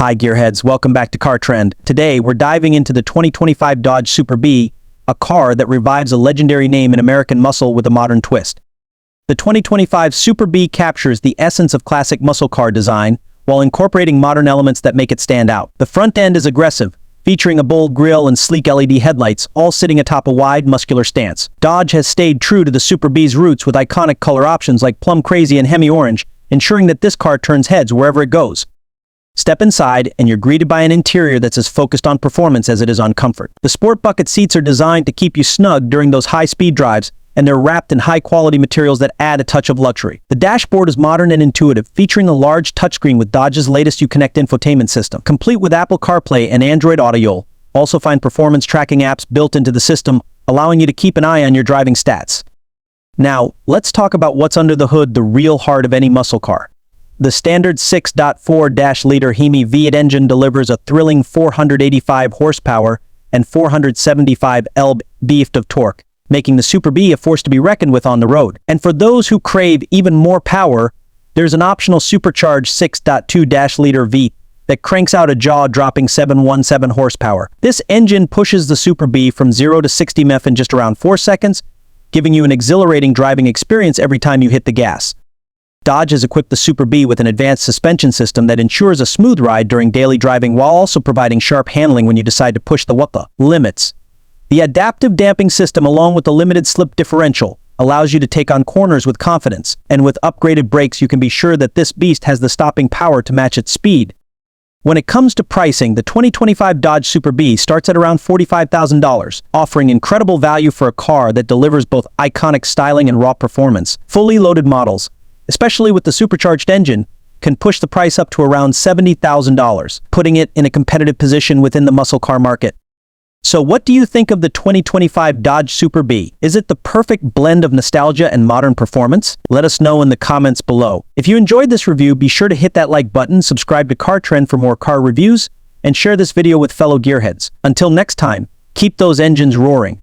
Hi gearheads, welcome back to Car Trend. Today we're diving into the 2025 Dodge Super B, a car that revives a legendary name in American muscle with a modern twist. The 2025 Super B captures the essence of classic muscle car design while incorporating modern elements that make it stand out. The front end is aggressive, featuring a bold grille and sleek LED headlights, all sitting atop a wide, muscular stance. Dodge has stayed true to the Super B's roots with iconic color options like Plum Crazy and Hemi Orange, ensuring that this car turns heads wherever it goes. Step inside, and you're greeted by an interior that's as focused on performance as it is on comfort. The sport bucket seats are designed to keep you snug during those high-speed drives, and they're wrapped in high-quality materials that add a touch of luxury. The dashboard is modern and intuitive, featuring a large touchscreen with Dodge's latest Uconnect infotainment system. Complete with Apple CarPlay and Android Auto, you'll also find performance tracking apps built into the system, allowing you to keep an eye on your driving stats. Now, let's talk about what's under the hood, the real heart of any muscle car. The standard 6.4-liter Hemi V8 engine delivers a thrilling 485 horsepower and 475 lb-ft of torque, making the Super B a force to be reckoned with on the road. And for those who crave even more power, there's an optional Supercharged 6.2-liter V that cranks out a jaw-dropping 717 horsepower. This engine pushes the Super B from 0 to 60 mph in just around 4 seconds, giving you an exhilarating driving experience every time you hit the gas. Dodge has equipped the Super B with an advanced suspension system that ensures a smooth ride during daily driving while also providing sharp handling when you decide to push the limits. The adaptive damping system, along with the limited slip differential, allows you to take on corners with confidence, and with upgraded brakes you can be sure that this beast has the stopping power to match its speed. When it comes to pricing, the 2025 Dodge Super B starts at around $45,000, offering incredible value for a car that delivers both iconic styling and raw performance. Fully loaded models, especially with the supercharged engine, can push the price up to around $70,000, putting it in a competitive position within the muscle car market. So what do you think of the 2025 Dodge Super B? Is it the perfect blend of nostalgia and modern performance? Let us know in the comments below. If you enjoyed this review, be sure to hit that like button, subscribe to Car Trend for more car reviews, and share this video with fellow gearheads. Until next time, keep those engines roaring.